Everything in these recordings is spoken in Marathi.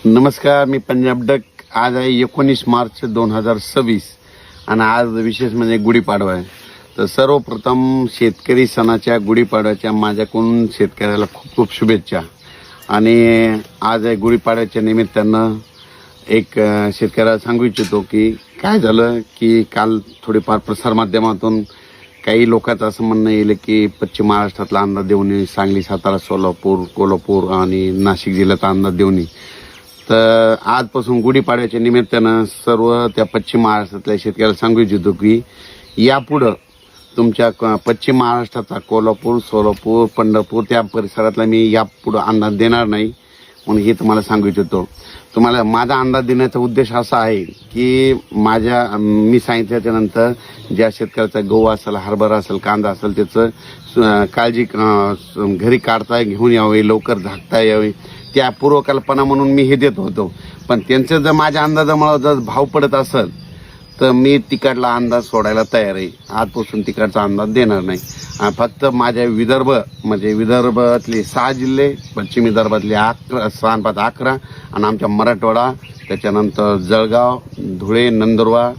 नमस्कार, मी पंजाब डक. आज आहे 19 मार्च 2026 आणि आज विशेष म्हणजे गुढीपाडवा आहे. तर सर्वप्रथम शेतकरी सणाच्या गुढीपाडव्याच्या माझ्याकडून शेतकऱ्याला खूप खूप शुभेच्छा. आणि आज आहे गुढीपाडव्याच्या निमित्तानं एक शेतकऱ्याला सांगू इच्छितो की काय झालं की काल थोडीफार प्रसारमाध्यमातून काही लोकांचं असं म्हणणं येईल की पश्चिम महाराष्ट्रातला अंदाज देऊन सांगली, सातारा, सोलापूर, कोल्हापूर आणि नाशिक जिल्ह्याचा अंदाज देऊन. तर आजपासून गुढीपाडव्याच्या निमित्तानं सर्व त्या पश्चिम महाराष्ट्रातल्या शेतकऱ्याला सांगू इच्छितो की यापुढं तुमच्या पश्चिम महाराष्ट्राचा कोल्हापूर, सोलापूर, पंढरपूर त्या परिसरातला मी यापुढं अंदाज देणार नाही म्हणून हे तुम्हाला सांगू इच्छितो. तुम्हाला माझा अंदाज देण्याचा उद्देश असा आहे की मी सांगितल्याच्यानंतर ज्या शेतकऱ्याचा गहू असेल, हरभरा असेल, कांदा असेल त्याचं काळजी घरी काढता घेऊन यावे, लवकर झाकता यावे त्या पूर्वकल्पना म्हणून मी हे देत होतो. पण त्यांचं जर माझ्या अंदाजामुळे जर भाव पडत असेल तर मी तिकडला अंदाज सोडायला तयार आहे. आजपासून तिकडचा अंदाज देणार नाही. फक्त माझ्या विदर्भातले 6 जिल्हे, पश्चिम विदर्भातले 11 आणि आमच्या मराठवाडा, त्याच्यानंतर जळगाव, धुळे, नंदुरबार,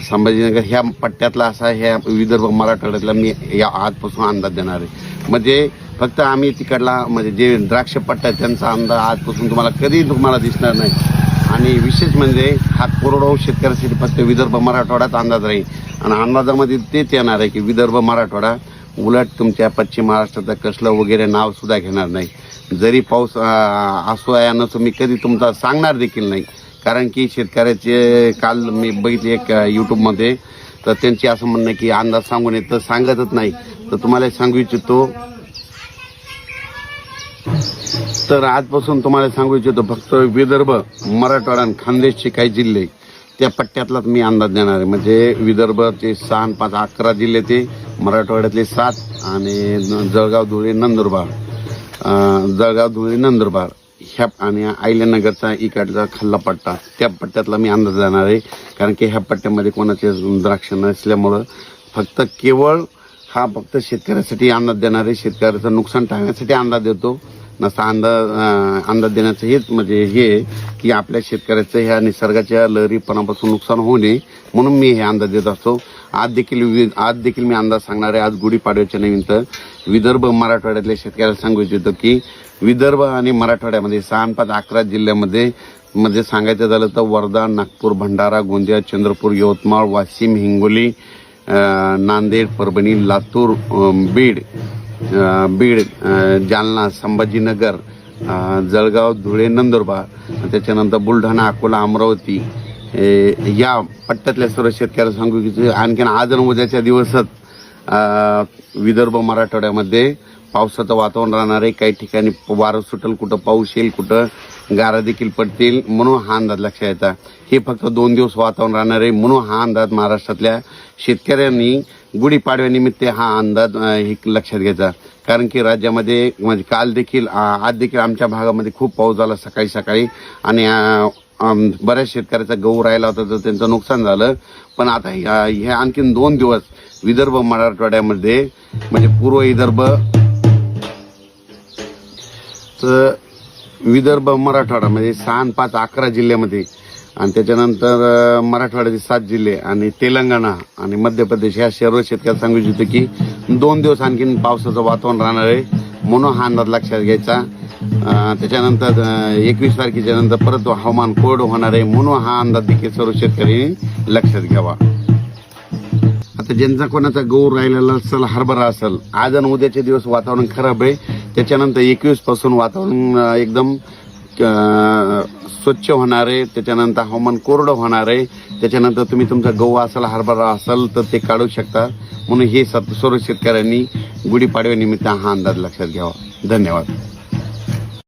संभाजीनगर ह्या पट्ट्यातला असा ह्या विदर्भ मराठवाड्यातला मी या आजपासून अंदाज देणार आहे. म्हणजे फक्त आम्ही तिकडला म्हणजे जे द्राक्ष पट्टा आहे त्यांचा अंदाज आजपासून तुम्हाला दिसणार नाही. आणि विशेष म्हणजे हा कोरडवाहू शेतकऱ्यासाठी फक्त विदर्भ मराठवाड्यात अंदाज राहील. आणि अंदाजामध्ये तेच येणार आहे की विदर्भ मराठवाडा, उलट तुमच्या पश्चिम महाराष्ट्राचं कसलं वगैरे नाव सुद्धा घेणार नाही. जरी पाऊस असो या नसो मी कधी तुमचा सांगणार देखील नाही. कारण की शेतकऱ्याचे काल मी बघितले एक यूट्यूबमध्ये, तर त्यांची असं म्हणणं की अंदाज सांगून येतं, सांगतच नाही. तर तुम्हाला सांगू इच्छितो, तर आजपासून तुम्हाला सांगू इच्छितो फक्त विदर्भ, मराठवाडा आणि खानदेशचे काही जिल्हे त्या पट्ट्यातलाच मी अंदाज देणार आहे. म्हणजे विदर्भाचे 6 आणि 5 11 जिल्हे, ते मराठवाड्यातले 7 आणि जळगाव, धुळे, नंदुरबार ह्या आणि अहिल्यानगरचा इकडचा खाल्ला पट्टा त्या पट्ट्यातला मी अंदाज देणार आहे. कारण की ह्या पट्ट्यामध्ये कोणाचे द्राक्ष नसल्यामुळं फक्त शेतकऱ्यासाठी अंदाज देणार आहे. शेतकऱ्याचं नुकसान टाळण्यासाठी अंदाज देतो. नसा अंदाज देण्याचं हेच म्हणजे हे की आपल्या शेतकऱ्याचं ह्या निसर्गाच्या लहरीपणापासून नुकसान होऊ नये म्हणून मी हे अंदाज देत असतो. आज देखील मी अंदाज सांगणार आहे. आज गुढीपाडव्याच्या निमित्त विदर्भ, मराठवाड्यातल्या शेतकऱ्याला सांगू इच्छितो की विदर्भ आणि मराठवाड्यामध्ये 6 आणि 5 11 जिल्ह्यामध्ये सांगायचं झालं तर वर्धा, नागपूर, भंडारा, गोंदिया, चंद्रपूर, यवतमाळ, वाशिम, हिंगोली, नांदेड, परभणी, लातूर, बीड, जालना, संभाजीनगर, जळगाव, धुळे, नंदुरबार, त्याच्यानंतर बुलढाणा, अकोला, अमरावती या पट्ट्यातल्या सर्व शेतकऱ्याला सांगू की आणखीन आज आणि उद्याच्या दिवसात विदर्भ, मराठवाड्यामध्ये पावसाचं वातावरण राहणार आहे. काही ठिकाणी वारं सुटेल, कुठं पाऊस येईल, कुठं गारा देखील पडतील म्हणून हा अंदाज लक्षात येतात. हे फक्त 2 दिवस वातावरण राहणार आहे म्हणून हा अंदाज महाराष्ट्रातल्या शेतकऱ्यांनी गुढीपाडव्यानिमित्त हा अंदाज हे लक्षात घ्यायचा. कारण की राज्यामध्ये म्हणजे आज देखील आमच्या भागामध्ये खूप पाऊस झाला सकाळी आणि बऱ्याच शेतकऱ्याचा गहू राहिला होता तर त्यांचं नुकसान झालं. पण आता हे आणखीन 2 दिवस विदर्भ, मराठवाड्यामध्ये म्हणजे पूर्व विदर्भ मराठवाड्यामध्ये 6 आणि 5 11 जिल्ह्यामध्ये आणि त्याच्यानंतर मराठवाड्याचे 7 जिल्हे आणि तेलंगणा आणि मध्य प्रदेश ह्या सर्व शेतकऱ्याला सांगू इच्छितो की 2 दिवस आणखीन पावसाचं वातावरण राहणार आहे म्हणून हा अंदाज लक्षात घ्यायचा. त्याच्यानंतर 21 तारखेच्या नंतर परत हवामान कोरडं होणार आहे म्हणून हा अंदाज देखील सर्व शेतकऱ्यांनी लक्षात घ्यावा. आता ज्यांचा कोणाचा गहू राहिलेला असेल, हरभरा असेल, आज आणि उद्याचे दिवस वातावरण खराब आहे. त्याच्यानंतर 21 पासून वातावरण एकदम स्वच्छ होणार आहे. त्याच्यानंतर हवामान कोरडं होणार आहे. त्याच्यानंतर तुम्ही तुमचा गहू असेल, हरभरा असेल तर ते काढू शकता. म्हणून हे सर्व शेतकऱ्यांनी गुढीपाडव्यानिमित्त हा अंदाज लक्षात घ्यावा. धन्यवाद.